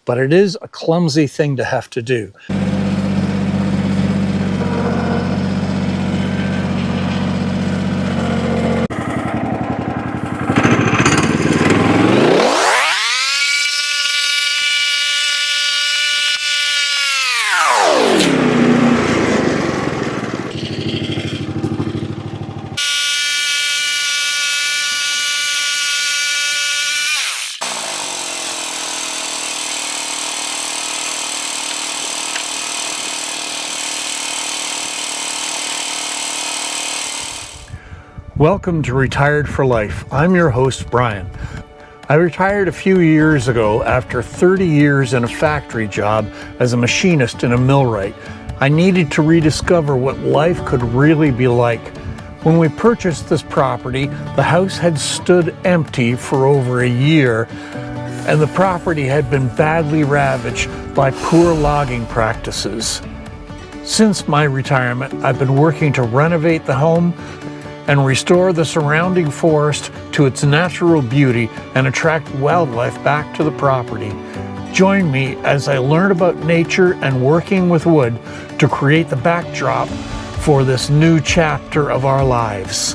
but it is a clumsy thing to have to do. Welcome to Retired for Life. I'm your host, Brian. I retired a few years ago after 30 years in a factory job as a machinist in a millwright. I needed to rediscover what life could really be like. When we purchased this property, the house had stood empty for over a year, and the property had been badly ravaged by poor logging practices. Since my retirement, I've been working to renovate the home and restore the surrounding forest to its natural beauty and attract wildlife back to the property. Join me as I learn about nature and working with wood to create the backdrop for this new chapter of our lives.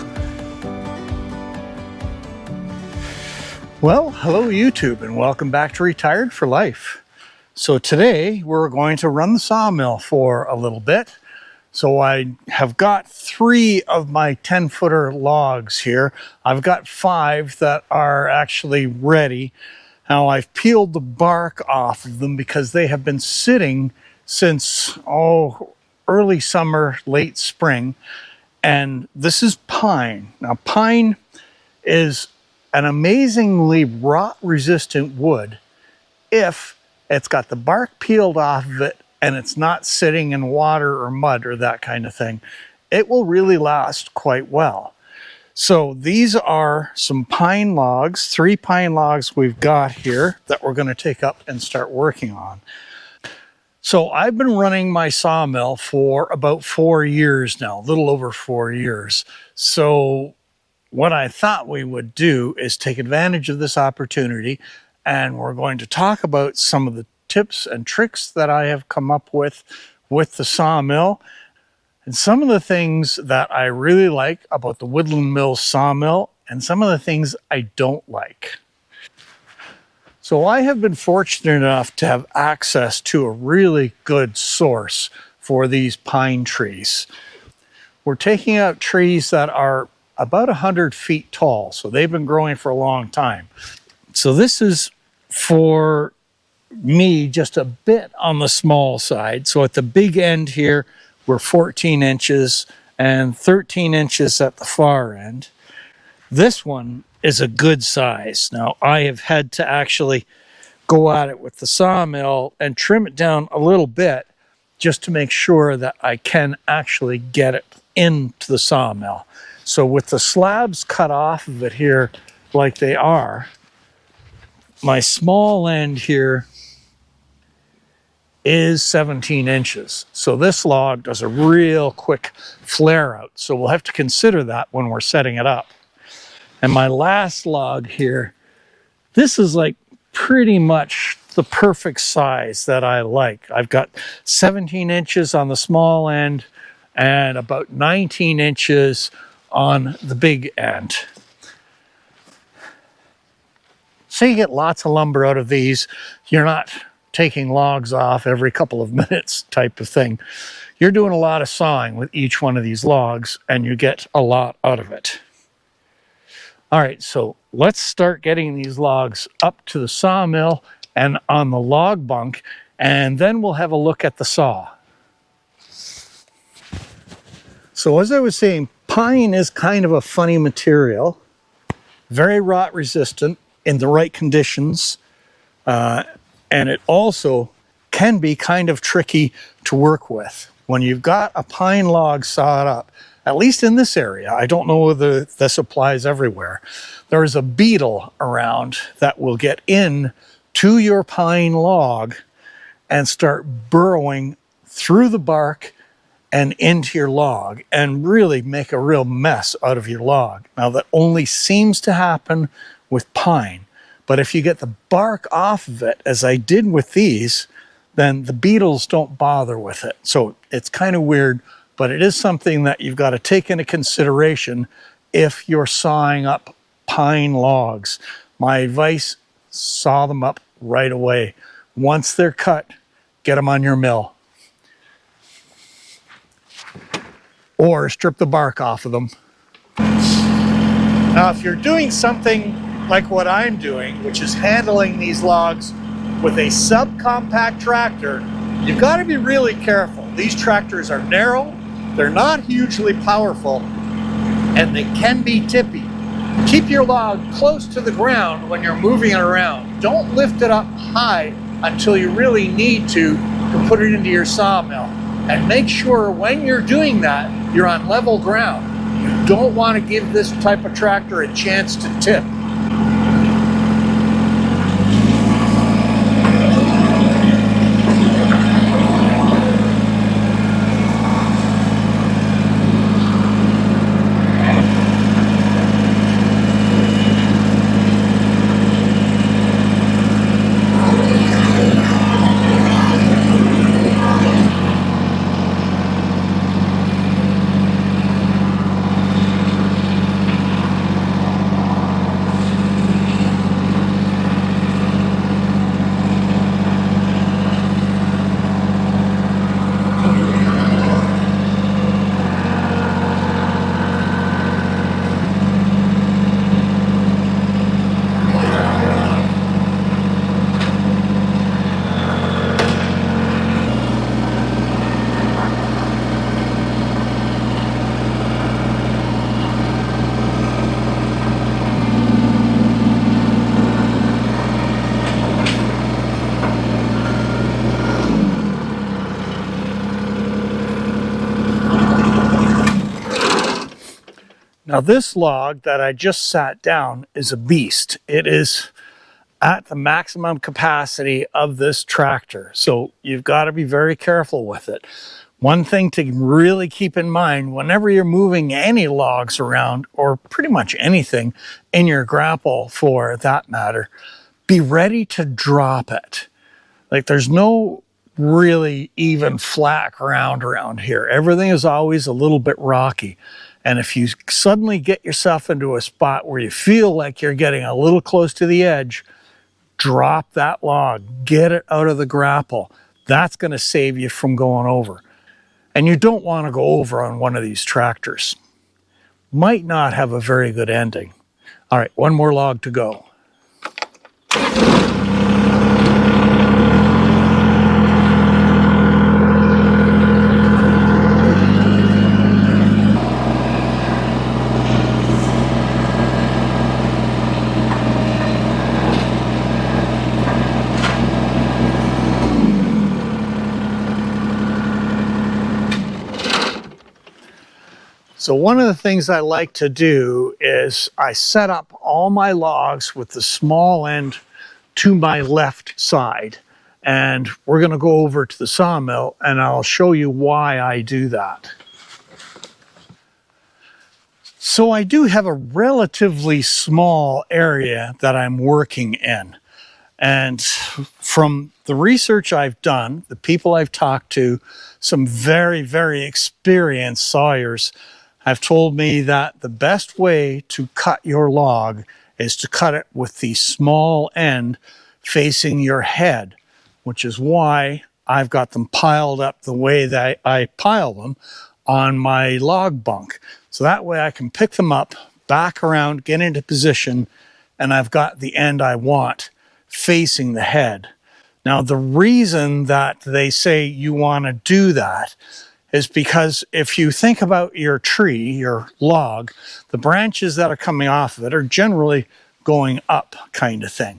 Well, hello YouTube, and welcome back to Retired for Life. So today we're going to run the sawmill for a little bit. So I have got 3 of my 10-footer logs here. I've got 5 that are actually ready. Now I've peeled the bark off of them because they have been sitting since, early summer, late spring. And this is pine. Now pine is an amazingly rot-resistant wood if it's got the bark peeled off of it and it's not sitting in water or mud or that kind of thing. It will really last quite well. So these are some pine logs, 3 pine logs we've got here that we're going to take up and start working on. So I've been running my sawmill for about 4 years now, a little over 4 years. So what I thought we would do is take advantage of this opportunity, and we're going to talk about some of the tips and tricks that I have come up with the sawmill, and some of the things that I really like about the Woodlands Mill sawmill, and some of the things I don't like. So I have been fortunate enough to have access to a really good source for these pine trees. We're taking out trees that are about 100 feet tall, so they've been growing for a long time. So this is for me just a bit on the small side. So at the big end here, we're 14 inches and 13 inches at the far end. This one is a good size. Now I have had to actually go at it with the sawmill and trim it down a little bit just to make sure that I can actually get it into the sawmill. So with the slabs cut off of it here like they are, my small end here is 17 inches. So this log does a real quick flare out. So we'll have to consider that when we're setting it up. And my last log here, this is like pretty much the perfect size that I like. I've got 17 inches on the small end and about 19 inches on the big end. So you get lots of lumber out of these. You're not taking logs off every couple of minutes type of thing. You're doing a lot of sawing with each one of these logs, and you get a lot out of it. All right, so let's start getting these logs up to the sawmill and on the log bunk, and then we'll have a look at the saw. So as I was saying, pine is kind of a funny material, very rot resistant in the right conditions. And it also can be kind of tricky to work with. When you've got a pine log sawed up, at least in this area, I don't know whether this applies everywhere, there is a beetle around that will get in to your pine log and start burrowing through the bark and into your log and really make a real mess out of your log. Now that only seems to happen with pine, But if you get the bark off of it, as I did with these, then the beetles don't bother with it. So it's kind of weird, but it is something that you've got to take into consideration if you're sawing up pine logs. My advice, saw them up right away. Once they're cut, get them on your mill. Or strip the bark off of them. Now, if you're doing something like what I'm doing, which is handling these logs with a subcompact tractor, you've got to be really careful. These tractors are narrow, they're not hugely powerful, and they can be tippy. Keep your log close to the ground when you're moving it around. Don't lift it up high until you really need to put it into your sawmill. And make sure when you're doing that, you're on level ground. You don't want to give this type of tractor a chance to tip. Now this log that I just sat down is a beast. It is at the maximum capacity of this tractor. So you've got to be very careful with it. One thing to really keep in mind whenever you're moving any logs around, or pretty much anything in your grapple for that matter, be ready to drop it. Like there's no really even flat ground around here. Everything is always a little bit rocky. And if you suddenly get yourself into a spot where you feel like you're getting a little close to the edge, drop that log, get it out of the grapple. That's going to save you from going over. And you don't want to go over on one of these tractors. Might not have a very good ending. All right, one more log to go. So one of the things I like to do is I set up all my logs with the small end to my left side. And we're going to go over to the sawmill and I'll show you why I do that. So I do have a relatively small area that I'm working in. And from the research I've done, the people I've talked to, some very, very experienced sawyers have told me that the best way to cut your log is to cut it with the small end facing your head, which is why I've got them piled up the way that I pile them on my log bunk. So that way I can pick them up, back around, get into position, and I've got the end I want facing the head. Now, the reason that they say you want to do that is because if you think about your tree, your log, the branches that are coming off of it are generally going up kind of thing.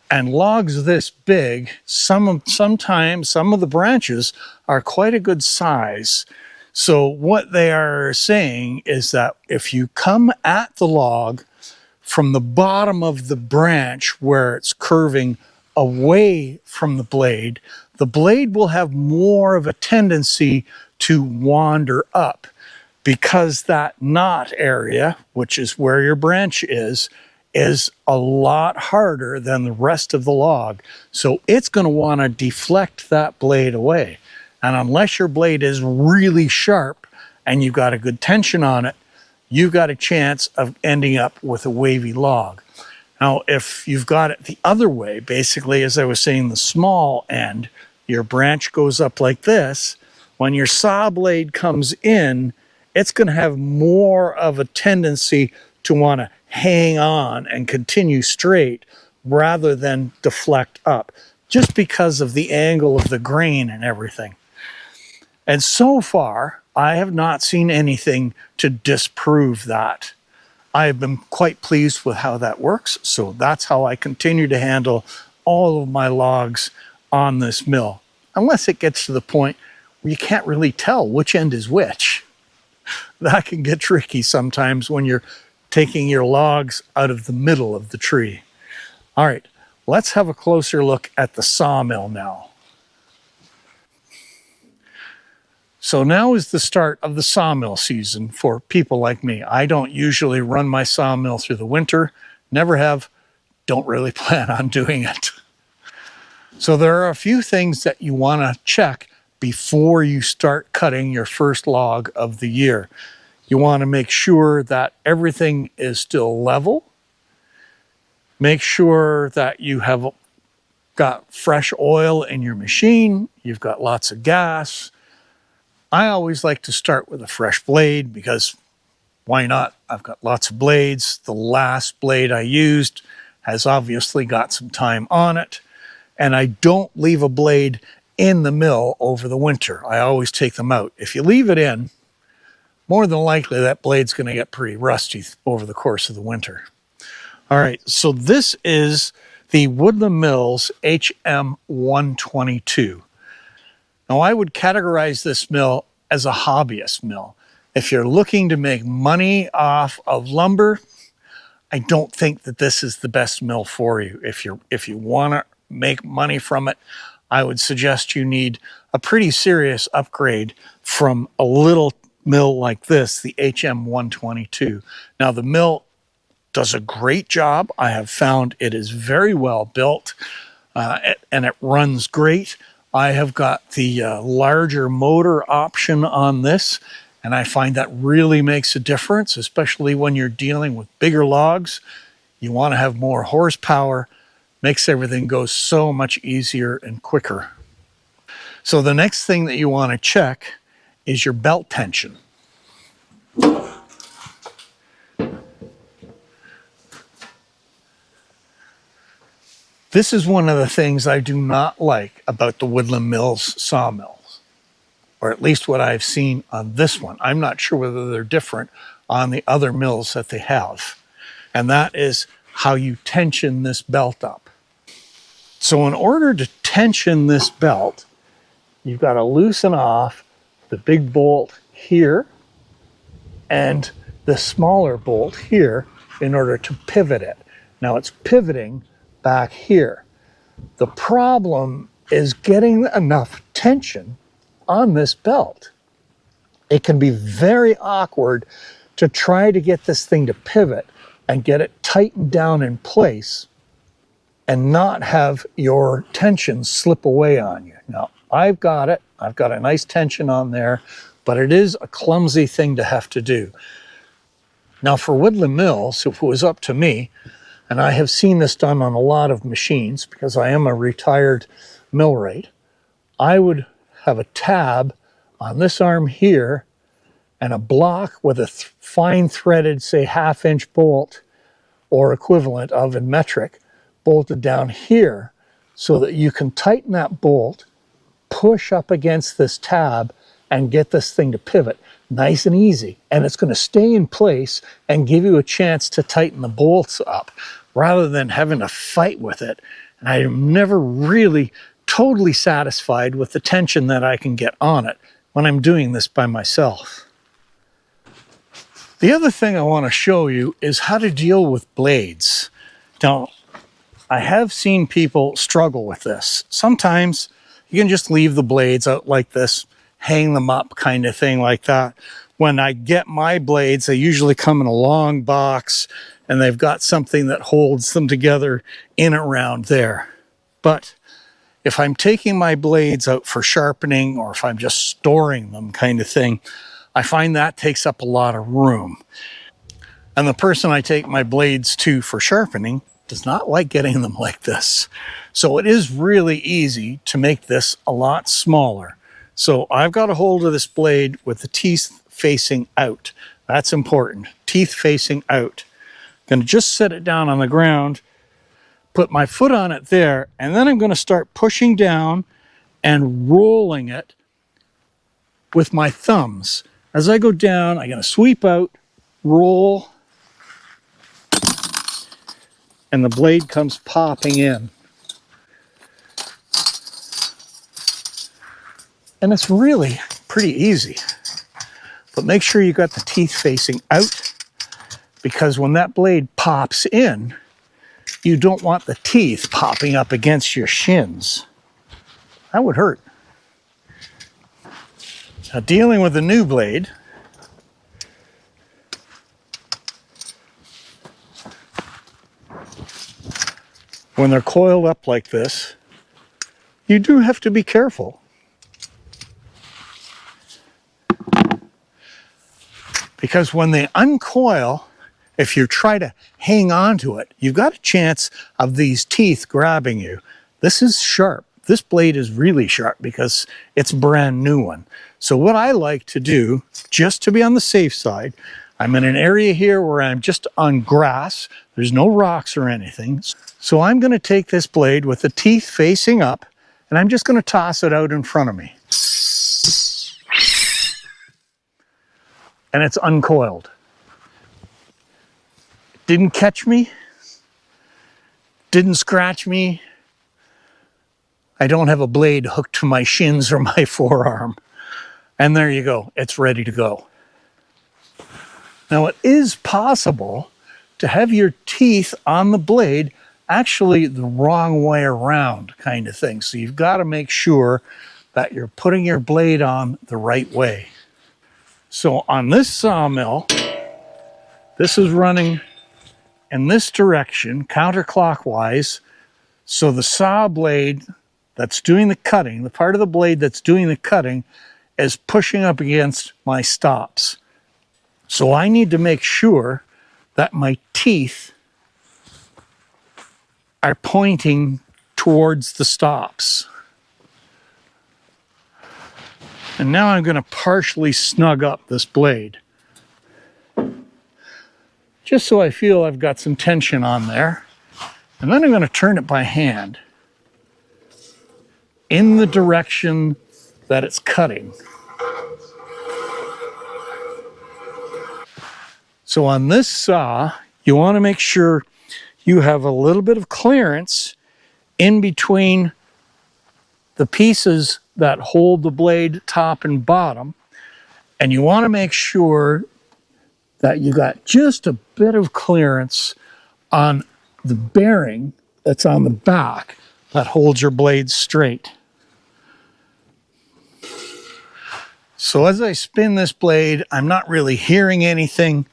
And logs this big, sometimes some of the branches are quite a good size. So what they are saying is that if you come at the log from the bottom of the branch where it's curving away from the blade will have more of a tendency to wander up because that knot area, which is where your branch is is a lot harder than the rest of the log. So it's going to want to deflect that blade away. And unless your blade is really sharp and you've got a good tension on it, you've got a chance of ending up with a wavy log. Now, if you've got it the other way, basically, as I was saying, the small end, your branch goes up like this. When your saw blade comes in, it's going to have more of a tendency to want to hang on and continue straight rather than deflect up, just because of the angle of the grain and everything. And so far, I have not seen anything to disprove that. I have been quite pleased with how that works, so that's how I continue to handle all of my logs on this mill, unless it gets to the point where you can't really tell which end is which. That can get tricky sometimes when you're taking your logs out of the middle of the tree. All right, let's have a closer look at the sawmill now. So now is the start of the sawmill season for people like me. I don't usually run my sawmill through the winter, never have, don't really plan on doing it. So there are a few things that you want to check before you start cutting your first log of the year. You want to make sure that everything is still level. Make sure that you have got fresh oil in your machine, you've got lots of gas. I always like to start with a fresh blade because why not? I've got lots of blades. The last blade I used has obviously got some time on it. And I don't leave a blade in the mill over the winter. I always take them out. If you leave it in, more than likely that blade's going to get pretty rusty over the course of the winter. All right, so this is the Woodlands Mill's HM122. Now, I would categorize this mill as a hobbyist mill. If you're looking to make money off of lumber, I don't think that this is the best mill for you. If you want to make money from it, I would suggest you need a pretty serious upgrade from a little mill like this, the HM122. Now, the mill does a great job. I have found it is very well built and it runs great. I have got the larger motor option on this, and I find that really makes a difference, especially when you're dealing with bigger logs. You want to have more horsepower, makes everything go so much easier and quicker. So the next thing that you want to check is your belt tension. This is one of the things I do not like about the Woodlands Mills sawmills, or at least what I've seen on this one. I'm not sure whether they're different on the other mills that they have. And that is how you tension this belt up. So in order to tension this belt, you've got to loosen off the big bolt here and the smaller bolt here in order to pivot it. Now it's pivoting back here. The problem is getting enough tension on this belt. It can be very awkward to try to get this thing to pivot and get it tightened down in place and not have your tension slip away on you. Now, I've got it. I've got a nice tension on there, but it is a clumsy thing to have to do. Now, for Woodlands Mills, if it was up to me, and I have seen this done on a lot of machines because I am a retired millwright, I would have a tab on this arm here and a block with a fine threaded, say, 1/2-inch bolt or equivalent of in metric bolted down here so that you can tighten that bolt, push up against this tab, and get this thing to pivot nice and easy. And it's going to stay in place and give you a chance to tighten the bolts up rather than having to fight with it. And I am never really totally satisfied with the tension that I can get on it when I'm doing this by myself. The other thing I want to show you is how to deal with blades. Now, I have seen people struggle with this. Sometimes you can just leave the blades out like this, hang them up kind of thing like that. when I get my blades, they usually come in a long box and they've got something that holds them together in around there. But if I'm taking my blades out for sharpening, or if I'm just storing them kind of thing, I find that takes up a lot of room. And the person I take my blades to for sharpening does not like getting them like this. So it is really easy to make this a lot smaller. So I've got a hold of this blade with the teeth facing out. That's important. Teeth facing out. I'm going to just set it down on the ground, put my foot on it there, and then I'm going to start pushing down and rolling it with my thumbs. As I go down, I'm going to sweep out, roll, and the blade comes popping in. And it's really pretty easy. But make sure you got the teeth facing out, because when that blade pops in, you don't want the teeth popping up against your shins. That would hurt. Now, dealing with a new blade, when they're coiled up like this, you do have to be careful. Because when they uncoil, if you try to hang on to it, you've got a chance of these teeth grabbing you. This is sharp. This blade is really sharp because it's a brand new one. So what I like to do, just to be on the safe side, I'm in an area here where I'm just on grass. There's no rocks or anything. So I'm going to take this blade with the teeth facing up, and I'm just going to toss it out in front of me. And it's uncoiled. Didn't catch me. Didn't scratch me. I don't have a blade hooked to my shins or my forearm. And there you go. It's ready to go. Now, it is possible to have your teeth on the blade actually the wrong way around kind of thing. So you've got to make sure that you're putting your blade on the right way. So on this sawmill, this is running in this direction, counterclockwise. So the saw blade that's doing the cutting, the part of the blade that's doing the cutting, is pushing up against my stops. So I need to make sure that my teeth are pointing towards the stops. And now I'm going to partially snug up this blade, just so I feel I've got some tension on there. And then I'm going to turn it by hand in the direction that it's cutting. So on this saw, you want to make sure you have a little bit of clearance in between the pieces that hold the blade top and bottom. And you want to make sure that you got just a bit of clearance on the bearing that's on the back that holds your blade straight. So as I spin this blade, I'm not really hearing anything.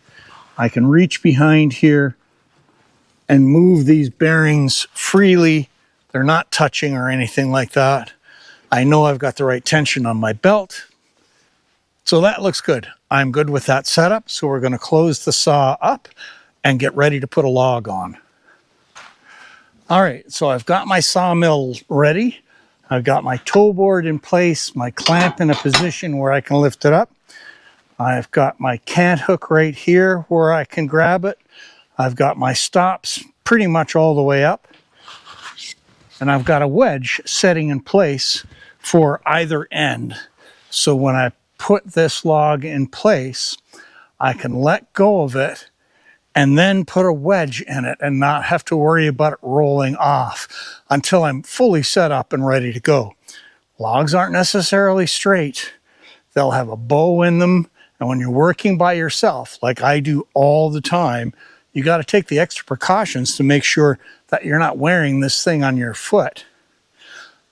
I can reach behind here and move these bearings freely. They're not touching or anything like that. I know I've got the right tension on my belt. So that looks good. I'm good with that setup. So we're going to close the saw up and get ready to put a log on. All right, so I've got my sawmill ready. I've got my toe board in place, my clamp in a position where I can lift it up. I've got my cant hook right here where I can grab it. I've got my stops pretty much all the way up. And I've got a wedge setting in place for either end. So when I put this log in place, I can let go of it and then put a wedge in it and not have to worry about it rolling off until I'm fully set up and ready to go. Logs aren't necessarily straight. They'll have a bow in them. And when you're working by yourself, like I do all the time, you got to take the extra precautions to make sure that you're not wearing this thing on your foot.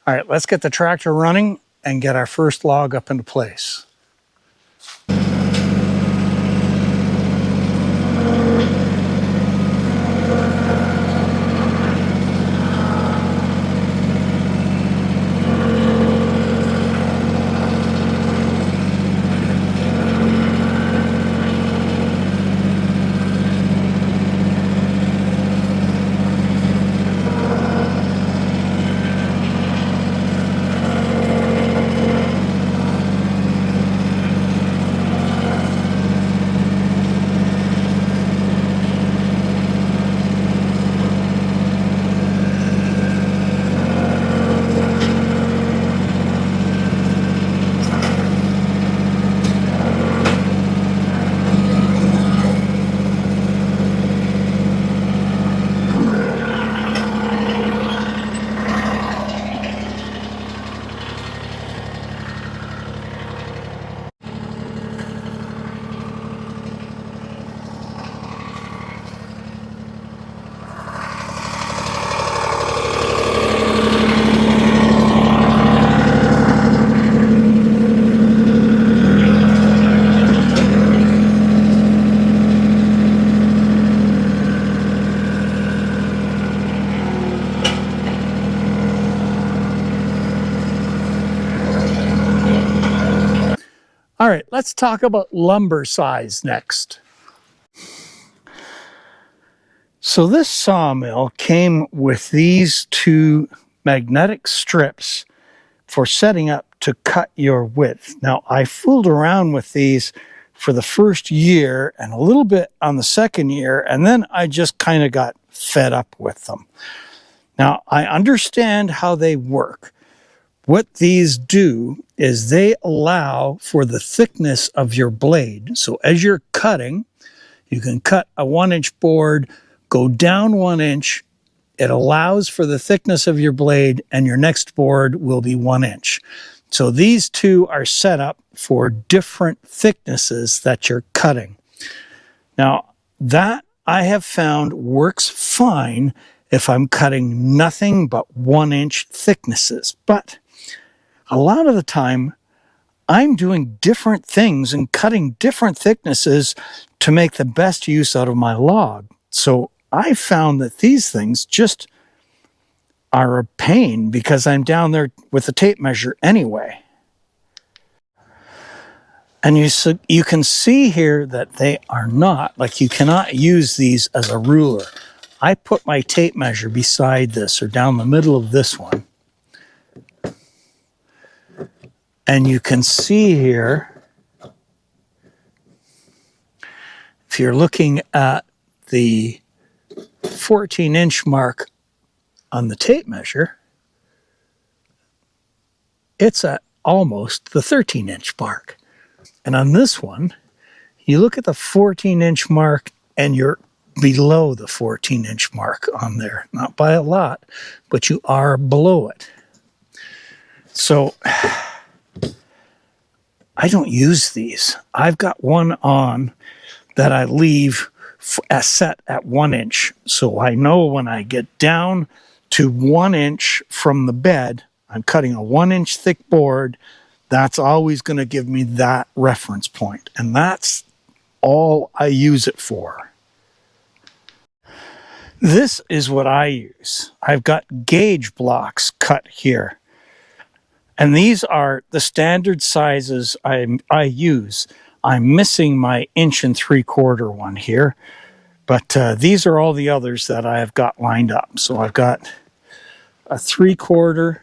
All right, let's get the tractor running and get our first log up into place. All right, let's talk about lumber size next. So this sawmill came with these two magnetic strips for setting up to cut your width. Now, I fooled around with these for the first year and a little bit on the second year, and then I just kind of got fed up with them. Now, I understand how they work. What these do is they allow for the thickness of your blade. So as you're cutting, you can cut a 1-inch board, go down 1 inch. It allows for the thickness of your blade, and your next board will be 1 inch. So these two are set up for different thicknesses that you're cutting. Now, that I have found works fine if I'm cutting nothing but 1-inch thicknesses. But a lot of the time, I'm doing different things and cutting different thicknesses to make the best use out of my log. So I found that these things just are a pain because I'm down there with the tape measure anyway. And you can see here that they are not, like you cannot use these as a ruler. I put my tape measure beside this or down the middle of this one. And you can see here, if you're looking at the 14-inch mark on the tape measure, it's at almost the 13-inch mark. And on this one, you look at the 14-inch mark and you're below the 14-inch mark on there. Not by a lot, but you are below it. So I don't use these. I've got one on that I leave set at 1 inch. So I know when I get down to 1 inch from the bed, I'm cutting a 1-inch thick board. That's always going to give me that reference point. And that's all I use it for. This is what I use. I've got gauge blocks cut here. And these are the standard sizes I use. I'm missing my 1 3/4 one here. But these are all the others that I have got lined up. So I've got a 3/4.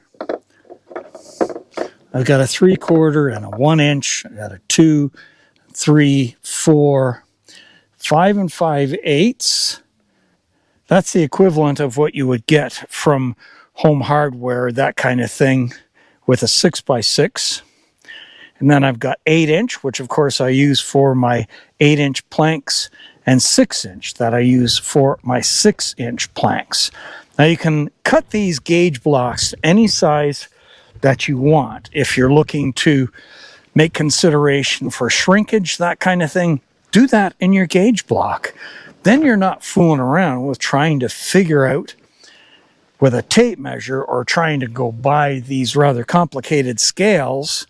I've got a 3/4 and a 1 inch. I've got a 2, 3, 4, 5 5/8. That's the equivalent of what you would get from Home Hardware, that kind of thing, with a 6x6. And then I've got 8-inch, which of course I use for my 8-inch planks, and 6-inch that I use for my 6-inch planks. Now you can cut these gauge blocks any size that you want. If you're looking to make consideration for shrinkage, that kind of thing, do that in your gauge block. Then you're not fooling around with trying to figure out with a tape measure or trying to go buy these rather complicated scales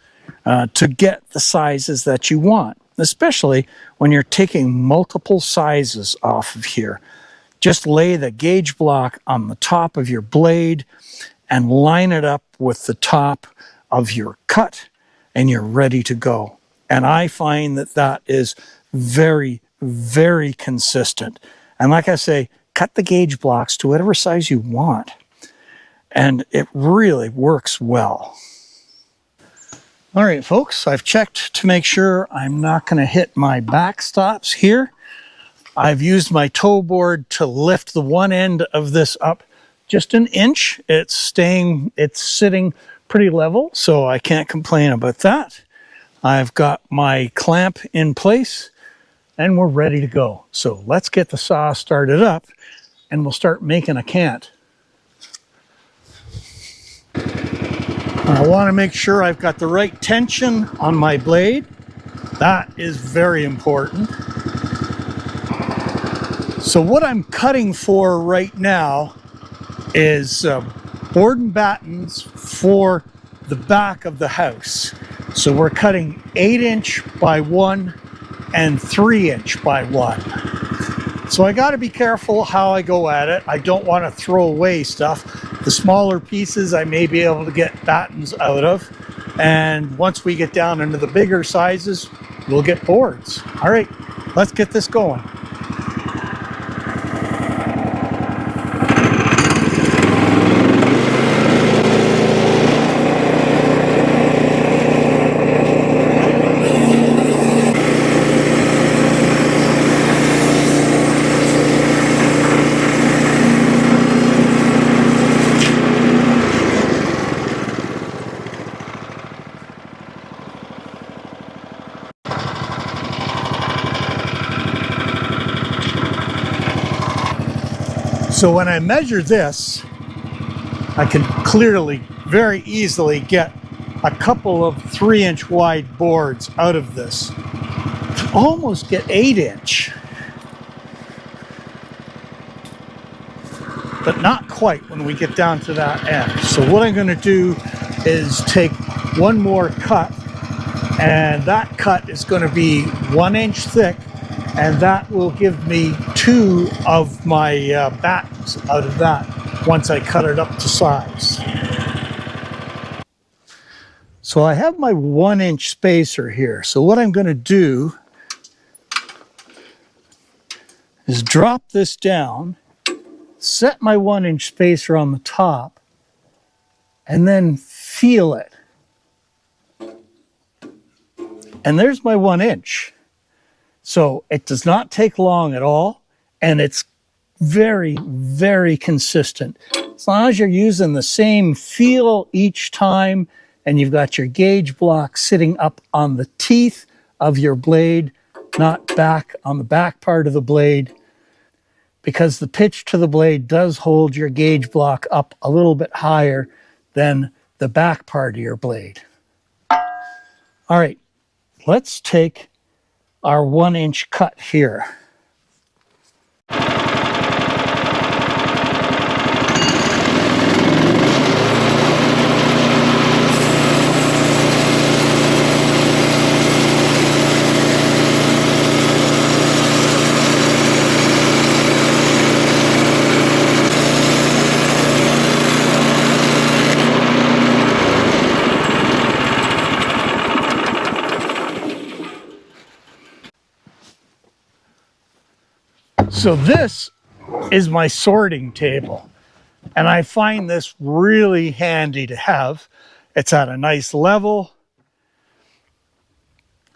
to get the sizes that you want, especially when you're taking multiple sizes off of here. Just lay the gauge block on the top of your blade and line it up with the top of your cut, and you're ready to go. And I find that that is very, very consistent. And like I say, cut the gauge blocks to whatever size you want. And it really works well. All right, folks, I've checked to make sure I'm not going to hit my backstops here. I've used my toe board to lift the one end of this up just 1 inch. It's sitting pretty level, so I can't complain about that. I've got my clamp in place and we're ready to go. So let's get the saw started up and we'll start making a cant. I want to make sure I've got the right tension on my blade. That is very important. So what I'm cutting for right now is board and battens for the back of the house. So we're cutting 8-inch by 1 and 3-inch by 1. So I got to be careful how I go at it. I don't want to throw away stuff. The smaller pieces I may be able to get battens out of, And once we get down into the bigger sizes, we'll get boards. All right, let's get this going. So when I measure this, I can clearly, very easily get a couple of 3-inch wide boards out of this. Almost get 8-inch, but not quite when we get down to that end. So what I'm going to do is take one more cut, and that cut is going to be 1 inch thick, and that will give me 2 of my battens out of that once I cut it up to size. So I have my 1 inch spacer here. So what I'm going to do is drop this down, set my 1 inch spacer on the top, and then feel it. And there's my 1 inch. So it does not take long at all, and it's very, very consistent. As long as you're using the same feel each time, and you've got your gauge block sitting up on the teeth of your blade, not back on the back part of the blade, because the pitch to the blade does hold your gauge block up a little bit higher than the back part of your blade. All right, let's take our 1 inch cut here. So this is my sorting table, and I find this really handy to have. It's at a nice level.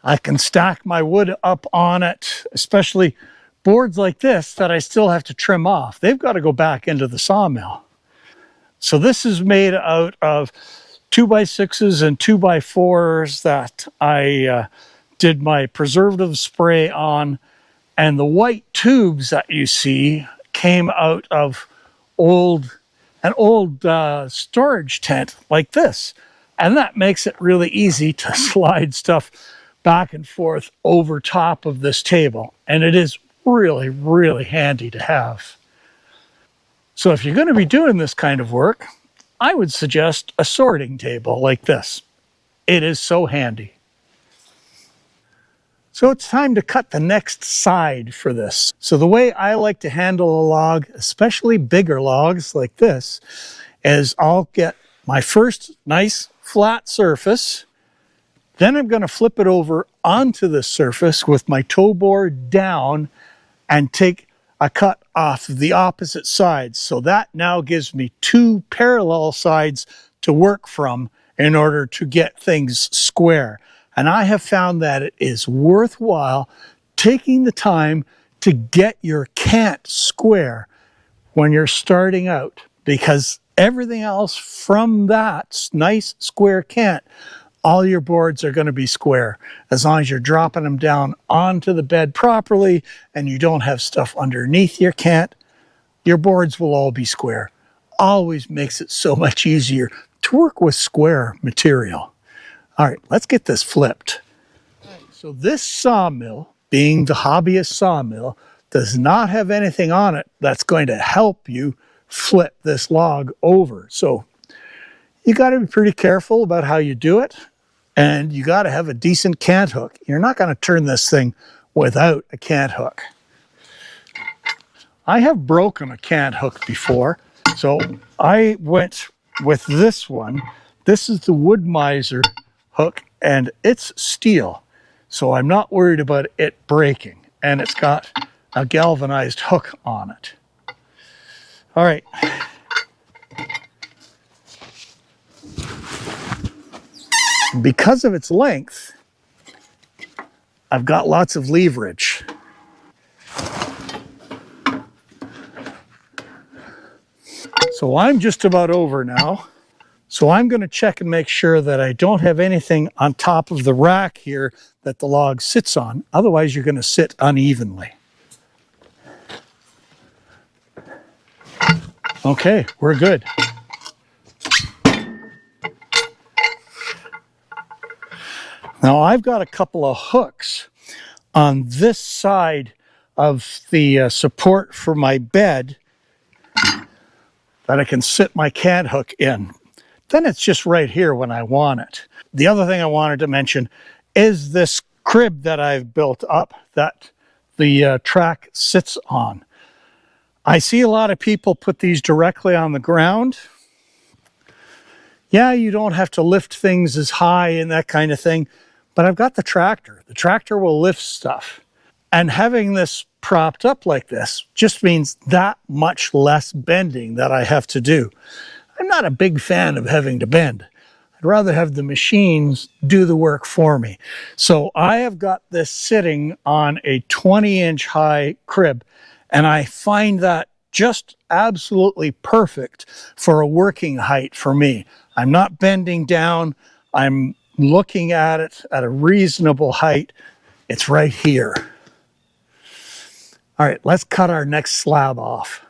I can stack my wood up on it, especially boards like this that I still have to trim off. They've got to go back into the sawmill. So this is made out of 2x6s and 2x4s that I did my preservative spray on. And the white tubes that you see came out of an old storage tent like this. And that makes it really easy to slide stuff back and forth over top of this table. And it is really, really handy to have. So if you're going to be doing this kind of work, I would suggest a sorting table like this. It is so handy. So it's time to cut the next side for this. So the way I like to handle a log, especially bigger logs like this, is I'll get my first nice flat surface. Then I'm going to flip it over onto the surface with my toe board down and take a cut off the opposite sides. So that now gives me 2 parallel sides to work from in order to get things square. And I have found that it is worthwhile taking the time to get your cant square when you're starting out, because everything else from that nice square cant, all your boards are going to be square as long as you're dropping them down onto the bed properly and you don't have stuff underneath your cant. Your boards will all be square. Always makes it so much easier to work with square material. All right, let's get this flipped. So this sawmill, being the hobbyist sawmill, does not have anything on it that's going to help you flip this log over. So you got to be pretty careful about how you do it, and you got to have a decent cant hook. You're not going to turn this thing without a cant hook. I have broken a cant hook before, so I went with this one. This is the Wood Miser hook, and it's steel. So I'm not worried about it breaking. And it's got a galvanized hook on it. All right. Because of its length, I've got lots of leverage. So I'm just about over now. So I'm going to check and make sure that I don't have anything on top of the rack here that the log sits on. Otherwise, you're going to sit unevenly. Okay, we're good. Now I've got a couple of hooks on this side of the support for my bed that I can sit my can hook in. Then it's just right here when I want it. The other thing I wanted to mention is this crib that I've built up that the track sits on. I see a lot of people put these directly on the ground. Yeah, you don't have to lift things as high and that kind of thing, but I've got the tractor. The tractor will lift stuff. And having this propped up like this just means that much less bending that I have to do. I'm not a big fan of having to bend. I'd rather have the machines do the work for me. So I have got this sitting on a 20-inch high crib, and I find that just absolutely perfect for a working height for me. I'm not bending down. I'm looking at it at a reasonable height. It's right here. All right, let's cut our next slab off.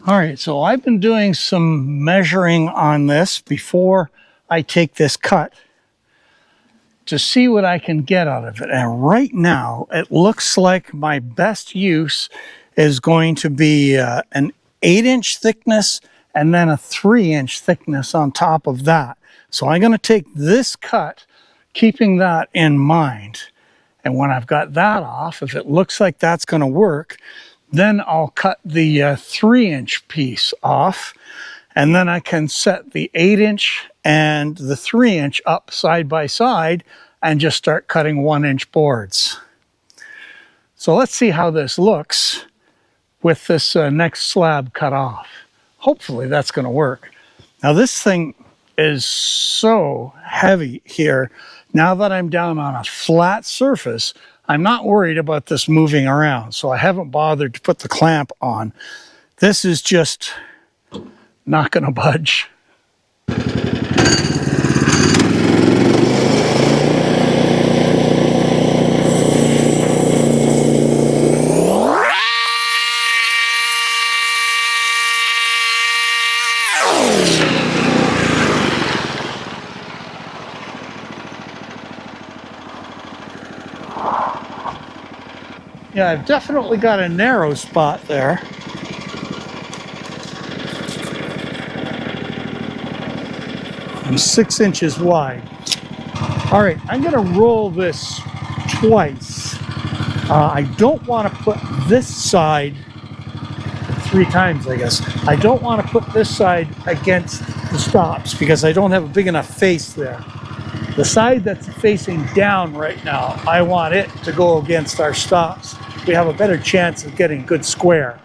All right, so I've been doing some measuring on this before I take this cut to see what I can get out of it. And right now, it looks like my best use is going to be an 8-inch thickness and then a 3-inch thickness on top of that. So I'm going to take this cut, keeping that in mind. And when I've got that off, if it looks like that's going to work, then I'll cut the 3-inch piece off, and then I can set the 8-inch and the 3-inch up side by side and just start cutting 1-inch boards. So let's see how this looks with this next slab cut off. Hopefully that's going to work. Now this thing is so heavy here. Now that I'm down on a flat surface, I'm not worried about this moving around, so I haven't bothered to put the clamp on. This is just not going to budge. Yeah, I've definitely got a narrow spot there. I'm 6 inches wide. All right, I'm gonna roll this twice. I don't wanna put this side, 3 times I guess. I don't wanna put this side against the stops because I don't have a big enough face there. The side that's facing down right now, I want it to go against our stops. We have a better chance of getting good square.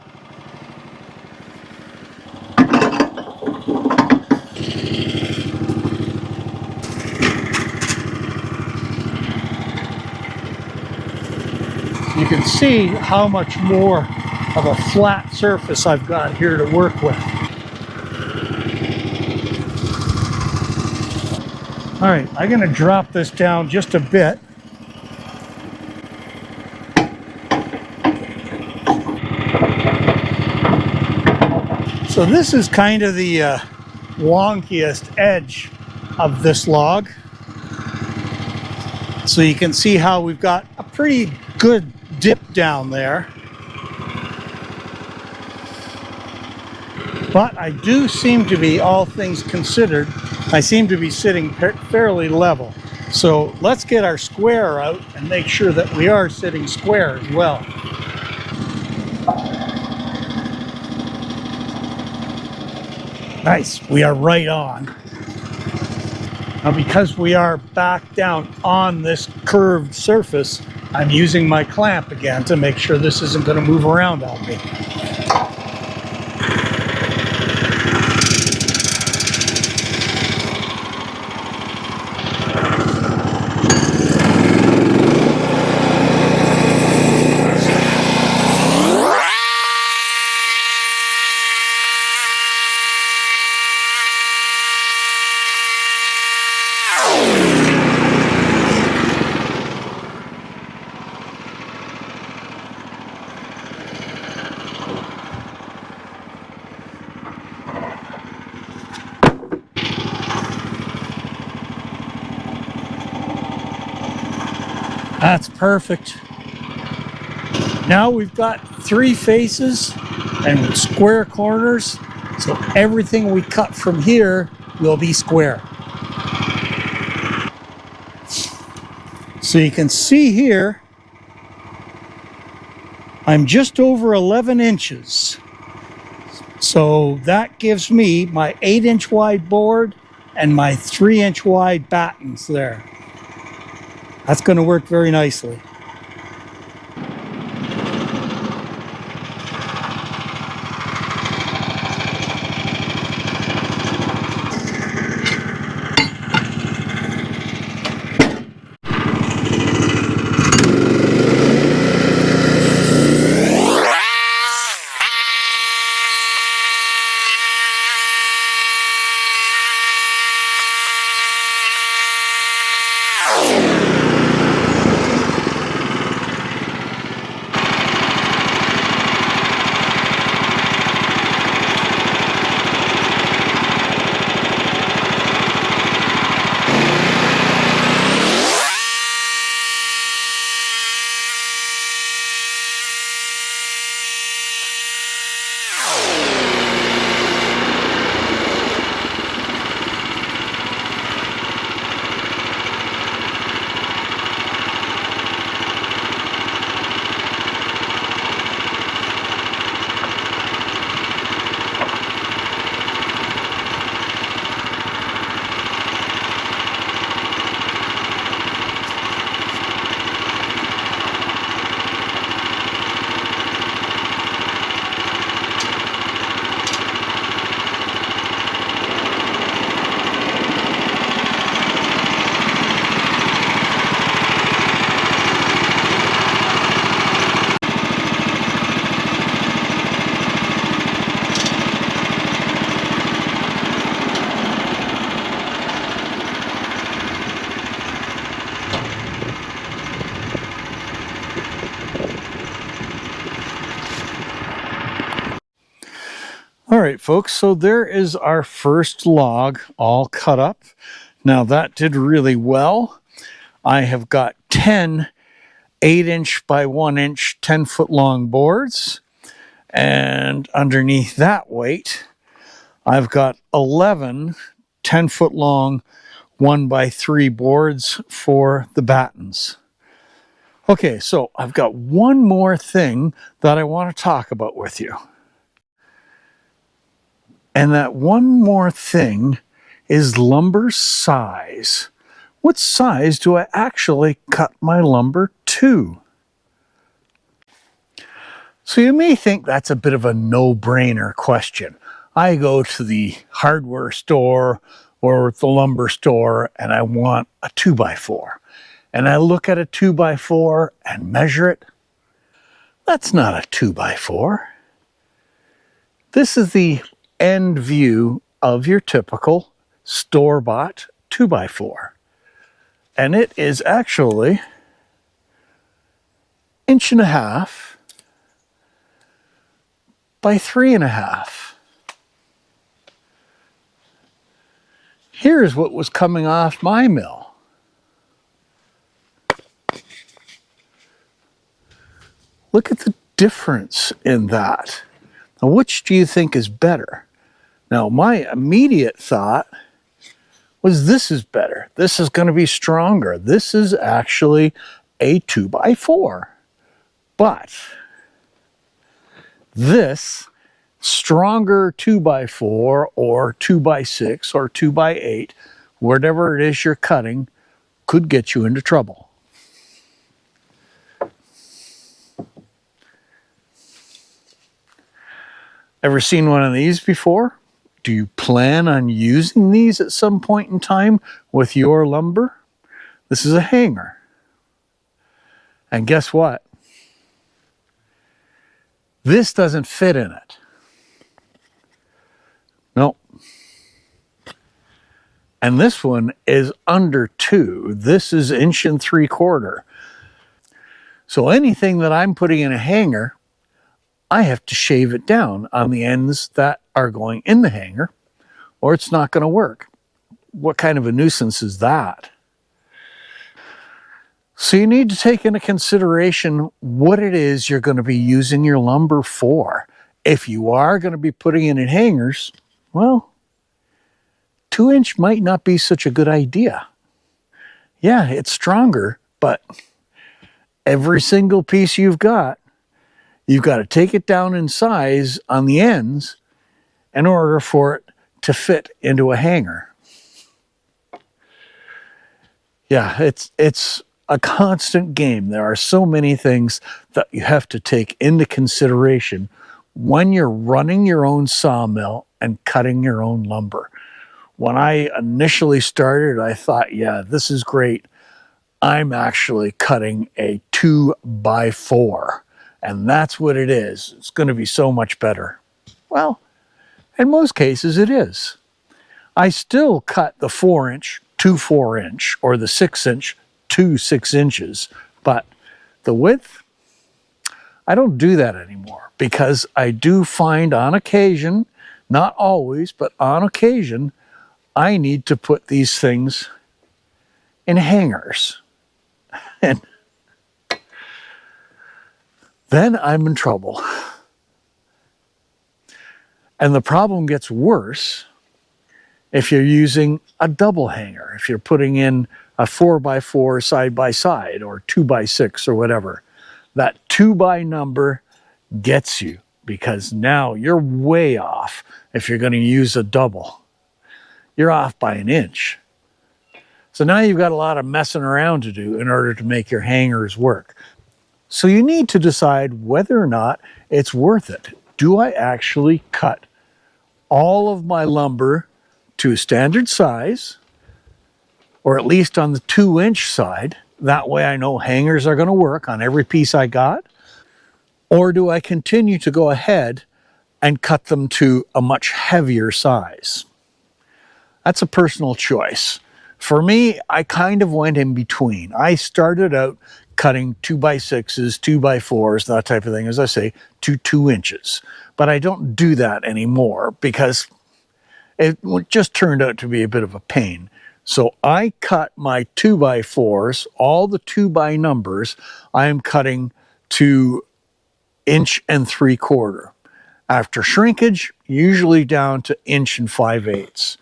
You can see how much more of a flat surface I've got here to work with. All right, I'm gonna drop this down just a bit. So this is kind of the wonkiest edge of this log. So you can see how we've got a pretty good dip down there. But I do seem to be, all things considered, I seem to be sitting fairly level. So let's get our square out and make sure that we are sitting square as well. Nice, we are right on. Now, because we are back down on this curved surface, I'm using my clamp again to make sure this isn't going to move around on me. That's perfect. Now we've got 3 faces and square corners, so everything we cut from here will be square. So you can see here, I'm just over 11 inches. So that gives me my 8-inch wide board and my 3-inch wide battens there. That's going to work very nicely. All right, folks, so there is our first log all cut up. Now that did really well. I have got 10 8-inch by 1-inch 10-foot long boards, and underneath that weight I've got 11 10-foot long 1x3 boards for the battens. Okay, so I've got one more thing that I want to talk about with you. And that one more thing is lumber size. What size do I actually cut my lumber to? So you may think that's a bit of a no-brainer question. I go to the hardware store or the lumber store and I want a 2x4. And I look at a 2x4 and measure it. That's not a 2x4. This is the end view of your typical store-bought 2x4. And it is actually 1.5 inches by 3.5 inches. Here's what was coming off my mill. Look at the difference in that. Now, which do you think is better? Now, my immediate thought was this is better. This is going to be stronger. This is actually a 2x4. But this stronger 2x4 or 2x6 or 2x8 whatever it is you're cutting could get you into trouble. Ever seen one of these before? Do you plan on using these at some point in time with your lumber? This is a hanger. And guess what? This doesn't fit in it. Nope. And this one is under 2. This is 1.75 inches. So anything that I'm putting in a hanger, I have to shave it down on the ends that are going in the hanger, or it's not going to work. What kind of a nuisance is that? So you need to take into consideration what it is you're going to be using your lumber for. If you are going to be putting it in hangers, well, 2-inch might not be such a good idea. Yeah, it's stronger, but every single piece you've got to take it down in size on the ends in order for it to fit into a hanger. Yeah, it's a constant game. There are so many things that you have to take into consideration when you're running your own sawmill and cutting your own lumber. When I initially started, I thought, yeah, this is great. I'm actually cutting a 2x4, and that's what it is. It's going to be so much better. Well, in most cases it is. I still cut the 4-inch to 4-inch or the 6-inch to 6 inches, but the width, I don't do that anymore because I do find on occasion, not always, but on occasion, I need to put these things in hangers. And then I'm in trouble. And the problem gets worse if you're using a double hanger, if you're putting in a 4x4 side by side or 2x6 or whatever. That 2x number gets you because now you're way off if you're going to use a double. You're off by 1 inch. So now you've got a lot of messing around to do in order to make your hangers work. So you need to decide whether or not it's worth it. Do I actually cut all of my lumber to a standard size, or at least on the 2-inch side? That way I know hangers are going to work on every piece I got. Or do I continue to go ahead and cut them to a much heavier size? That's a personal choice. For me, I kind of went in between. I started out cutting 2x6s, 2x4s, that type of thing, as I say, to 2 inches. But I don't do that anymore because it just turned out to be a bit of a pain. So I cut my 2x4s, all the 2x numbers, I am cutting to 1.75 inches. After shrinkage, usually down to 1 5/8 inches.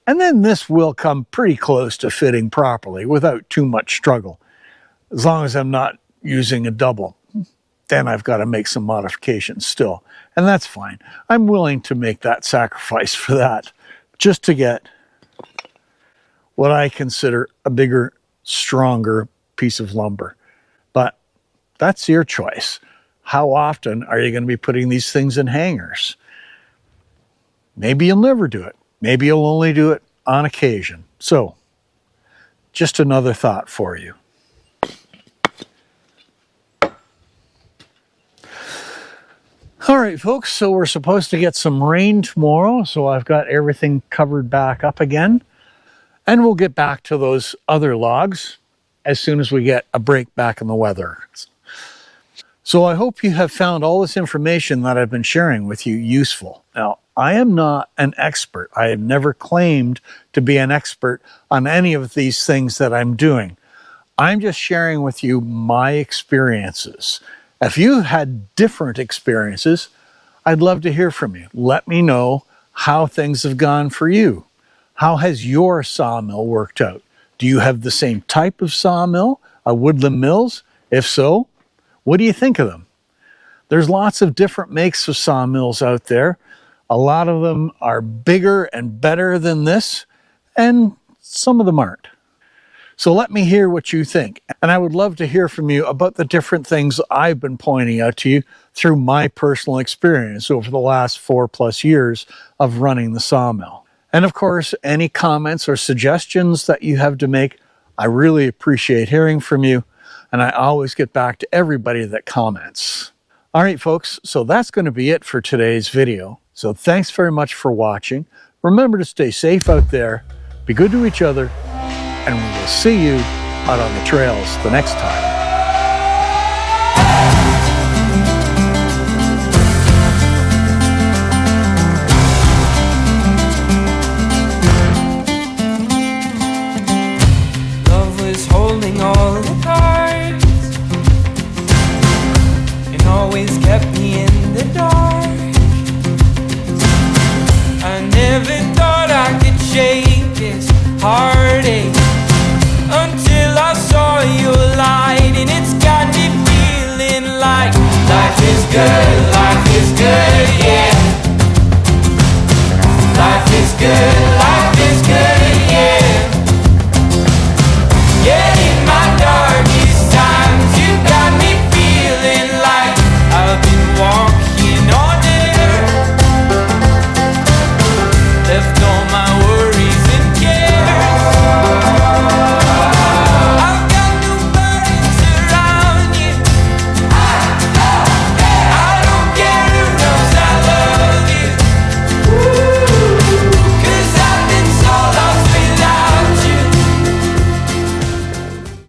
And then this will come pretty close to fitting properly without too much struggle. As long as I'm not using a double, then I've got to make some modifications still. And that's fine. I'm willing to make that sacrifice for that, just to get what I consider a bigger, stronger piece of lumber. But that's your choice. How often are you going to be putting these things in hangers? Maybe you'll never do it. Maybe you'll only do it on occasion. So, just another thought for you. All right, folks, so we're supposed to get some rain tomorrow, so I've got everything covered back up again. And we'll get back to those other logs as soon as we get a break back in the weather. So I hope you have found all this information that I've been sharing with you useful. Now, I am not an expert. I have never claimed to be an expert on any of these things that I'm doing. I'm just sharing with you my experiences. If you've had different experiences, I'd love to hear from you. Let me know how things have gone for you. How has your sawmill worked out? Do you have the same type of sawmill, a Woodlands Mills? If so, what do you think of them? There's lots of different makes of sawmills out there. A lot of them are bigger and better than this, and some of them aren't. So let me hear what you think. And I would love to hear from you about the different things I've been pointing out to you through my personal experience over the last 4+ years of running the sawmill. And of course, any comments or suggestions that you have to make, I really appreciate hearing from you. And I always get back to everybody that comments. All right, folks, so that's going to be it for today's video. So thanks very much for watching. Remember to stay safe out there, be good to each other, and we will see you out on the trails the next time. Love was holding all the cards and always kept me in the dark. I never thought I could shake this heartache until I saw your light, and it's got me feeling like life is good.